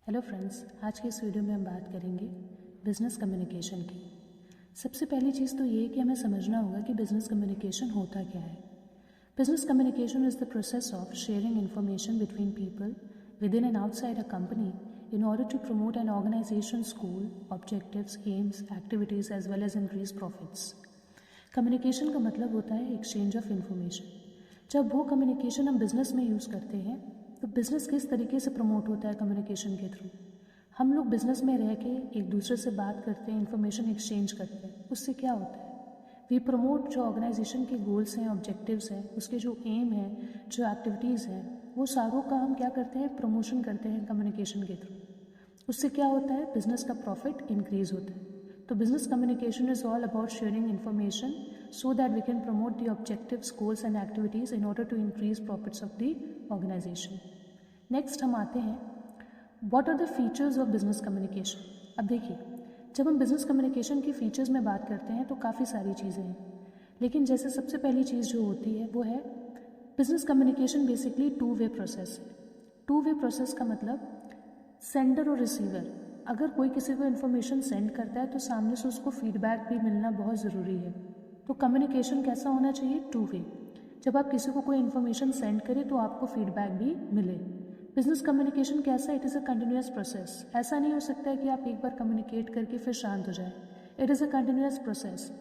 Hello friends, आज के इस वीडियो में हम बात करेंगे बिजनेस कम्युनिकेशन की। सबसे पहली चीज़ तो ये है कि हमें समझना होगा कि बिजनेस कम्युनिकेशन होता क्या है। Business communication is the process of sharing information between people with in and outside a company in order to promote an organization's goal, objectives, aims, activities as well as increase profits. Communication का मतलब होता है exchange of information. जब वो communication हम business में use करते हैं तो बिज़नेस किस तरीके से प्रमोट होता है कम्युनिकेशन के थ्रू। हम लोग बिज़नेस में रह के एक दूसरे से बात करते हैं, इंफॉर्मेशन एक्सचेंज करते हैं। उससे क्या होता है, वी प्रमोट जो ऑर्गेनाइजेशन के गोल्स हैं, ऑब्जेक्टिव्स हैं, उसके जो एम है, जो एक्टिविटीज़ हैं, वो सारों का हम क्या करते हैं, प्रमोशन करते हैं कम्युनिकेशन के थ्रू। उससे क्या होता है, बिज़नेस का प्रॉफिट इंक्रीज होता है। तो business communication is all about sharing information so that we can promote the objectives, goals and activities in order to increase profits of the organization. Next हम आते हैं what are the features of business communication। अब देखिए, जब हम business communication के features में बात करते हैं तो काफ़ी सारी चीज़ें हैं, लेकिन जैसे सबसे पहली चीज़ जो होती है वो है business communication basically two way process है। टू वे प्रोसेस का मतलब सेंडर और रिसीवर, अगर कोई किसी को इन्फॉर्मेशन सेंड करता है तो सामने से उसको फीडबैक भी मिलना बहुत ज़रूरी है। तो कम्युनिकेशन कैसा होना चाहिए, टू वे। जब आप किसी को कोई इन्फॉर्मेशन सेंड करें तो आपको फीडबैक भी मिले। बिजनेस कम्युनिकेशन कैसा, it is a continuous process. ऐसा नहीं हो सकता है कि आप एक बार कम्युनिकेट करके फिर शांत हो जाए। It is a continuous process.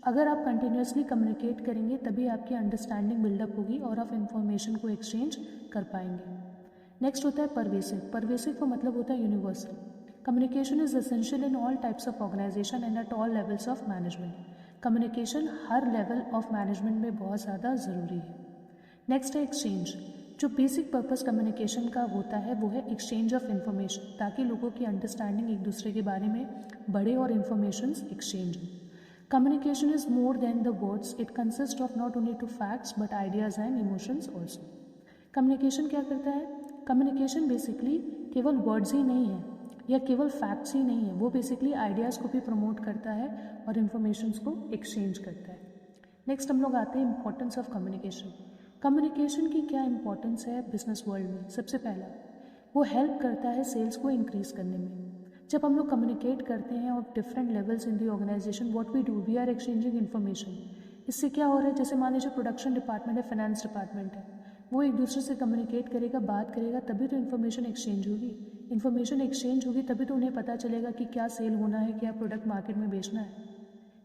अगर आप कंटिन्यूसली कम्युनिकेट करेंगे तभी आपकी अंडरस्टैंडिंग बिल्डअप होगी और आप इन्फॉर्मेशन को एक्सचेंज कर पाएंगे। नेक्स्ट होता है परवेसिव। परवेसिव का मतलब होता है universal. Communication is essential in all types of organisation and at all levels of management. Communication हर लेवल ऑफ मैनेजमेंट में बहुत ज़्यादा ज़रूरी है। नेक्स्ट है एक्सचेंज। जो बेसिक पर्पस कम्युनिकेशन का होता है वो है एक्सचेंज ऑफ इंफॉर्मेशन, ताकि लोगों की अंडरस्टैंडिंग एक दूसरे के बारे में बढ़े और इन्फॉर्मेशन एक्सचेंज हो। Communication is more than the words, it consist of not only to facts but ideas and emotions also. Communication क्या करता है, कम्युनिकेशन बेसिकली केवल वर्ड्स ही नहीं है या केवल फैक्ट्स ही नहीं है, वो बेसिकली आइडियाज़ को भी प्रमोट करता है और इन्फॉर्मेशंस को एक्सचेंज करता है। नेक्स्ट हम लोग आते हैं इंपॉर्टेंस ऑफ कम्युनिकेशन। कम्युनिकेशन की क्या इंपॉर्टेंस है बिजनेस वर्ल्ड में। सबसे पहला, वो हेल्प करता है सेल्स को इंक्रीज करने में। जब हम लोग कम्युनिकेट करते हैं और different levels in the organisation, what we do, we are exchanging information. इससे क्या हो रहा है, जैसे मान लीजिए प्रोडक्शन डिपार्टमेंट है, फाइनेंस डिपार्टमेंट है, वो एक दूसरे से कम्युनिकेट करेगा, बात करेगा, तभी तो इन्फॉर्मेशन एक्सचेंज होगी। इन्फॉर्मेशन एक्सचेंज होगी तभी तो उन्हें पता चलेगा कि क्या सेल होना है, क्या प्रोडक्ट मार्केट में बेचना है।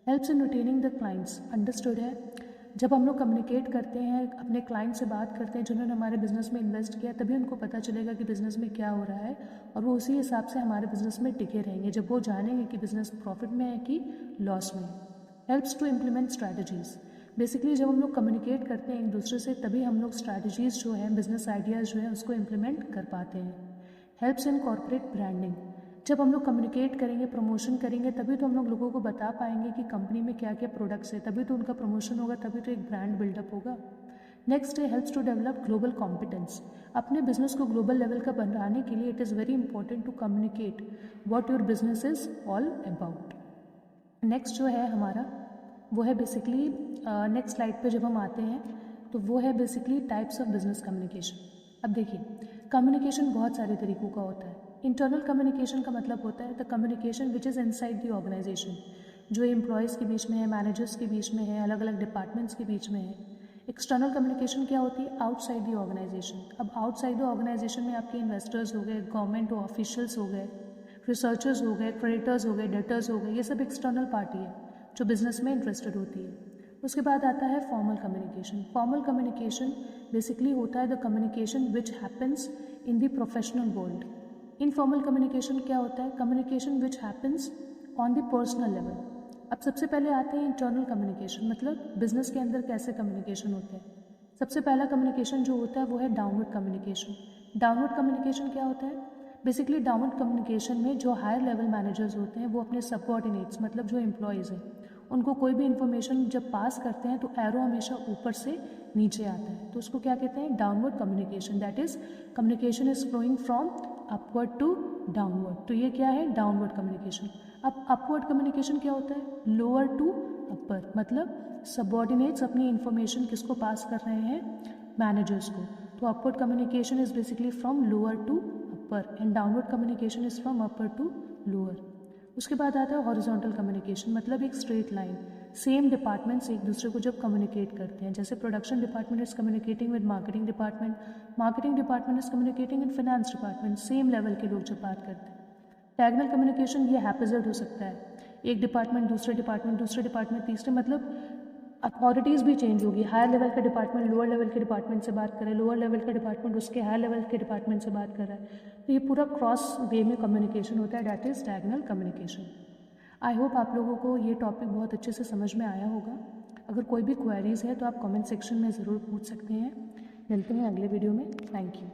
Helps in retaining the clients. Understood है, जब हम लोग कम्युनिकेट करते हैं, अपने क्लाइंट से बात करते हैं जिन्होंने हमारे बिज़नेस में इन्वेस्ट किया, तभी उनको पता चलेगा कि बिज़नेस में क्या हो रहा है और वो उसी हिसाब से हमारे बिज़नेस में टिके रहेंगे, जब वो जानेंगे कि बिज़नेस प्रॉफिट में है कि लॉस में है। Helps to implement strategies. Basically जब हम लोग कम्युनिकेट करते हैं एक दूसरे से, तभी हम लोग स्ट्रैटेजीज़ जो है, बिज़नेस आइडियाज़ जो है, उसको इम्प्लीमेंट कर पाते हैं। Helps in corporate branding. जब हम लोग कम्युनिकेट करेंगे, प्रमोशन करेंगे, तभी तो हम लोग लोगों को बता पाएंगे कि कंपनी में क्या क्या प्रोडक्ट्स है, तभी तो उनका प्रमोशन होगा, तभी तो एक ब्रांड बिल्डअप होगा। नेक्स्ट है helps to develop global competence. अपने बिजनेस को ग्लोबल लेवल का बनाने के लिए it is very important to communicate what your business is all about. Next जो है हमारा वो है बेसिकली, नेक्स्ट स्लाइड पे जब हम आते हैं तो वो है basically types of business communication. अब देखिए, कम्युनिकेशन बहुत सारे तरीक़ों का होता है। इंटरनल कम्युनिकेशन का मतलब होता है the communication which is inside the organisation, जो एम्प्लॉयज़ के बीच में है, मैनेजर्स के बीच में है, अलग अलग डिपार्टमेंट्स के बीच में है। एक्सटर्नल कम्युनिकेशन क्या होती है, आउटसाइड द ऑर्गेनाइजेशन। अब आउटसाइड द ऑर्गेनाइजेशन में आपके इन्वेस्टर्स हो गए, गवर्नमेंट ऑफिशियल्स हो गए, रिसर्चर्स हो गए, क्रेडिटर्स हो गए, डेटर्स हो गए, ये सब एक्सटर्नल पार्टी है जो बिजनेस में इंटरेस्टेड होती है। उसके बाद आता है formal communication. Formal communication basically होता है the communication which happens in the professional world. Informal communication क्या होता है, communication which happens on the personal level. अब सबसे पहले आते हैं इंटरनल कम्युनिकेशन, मतलब बिजनेस के अंदर कैसे कम्युनिकेशन होते हैं। सबसे पहला कम्युनिकेशन जो होता है वो है डाउनवर्ड कम्युनिकेशन। डाउनवर्ड कम्युनिकेशन क्या होता है, बेसिकली डाउनवर्ड कम्युनिकेशन में जो हायर लेवल मैनेजर्स होते हैं वो अपने सबऑर्डिनेट्स, मतलब जो एम्प्लॉयज़ हैं, उनको कोई भी इन्फॉर्मेशन जब पास करते हैं तो एरो हमेशा ऊपर से नीचे आता है, तो उसको क्या कहते हैं, downward communication. That is communication is flowing from upward to downward. तो ये क्या है, डाउनवर्ड कम्युनिकेशन। अब अपवर्ड कम्युनिकेशन क्या होता है, लोअर टू अपर, मतलब सबऑर्डिनेट्स अपनी इन्फॉर्मेशन किसको पास कर रहे हैं, मैनेजर्स को। तो upward communication is basically from lower to upper. ऊपर and downward communication is from upper to lower. उसके बाद आता है हॉरिजॉन्टल कम्युनिकेशन, मतलब एक स्ट्रेट लाइन, सेम डिपार्टमेंट्स एक दूसरे को जब कम्युनिकेट करते हैं, जैसे production department is communicating with marketing department, marketing department is communicating with finance department, same level के लोग जब बात करते हैं। डायगोनल कम्युनिकेशन ये हैपोजिट हो सकता है, एक डिपार्टमेंट दूसरे डिपार्टमेंट तीसरे, मतलब अथॉरिटीज़ भी चेंज होगी, हायर लेवल का डिपार्टमेंट लोअर लेवल के डिपार्टमेंट से बात कर रहा है, लोअर लेवल का डिपार्टमेंट उसके हायर लेवल के डिपार्टमेंट से बात कर रहा है, तो ये पूरा क्रॉस वे में कम्युनिकेशन होता है, that is diagonal communication. I hope आप लोगों को ये टॉपिक बहुत अच्छे से समझ में आया होगा। अगर कोई भी क्वेरीज़ है तो आप कमेंट सेक्शन में ज़रूर पूछ सकते हैं। मिलते हैं अगले वीडियो में। Thank you.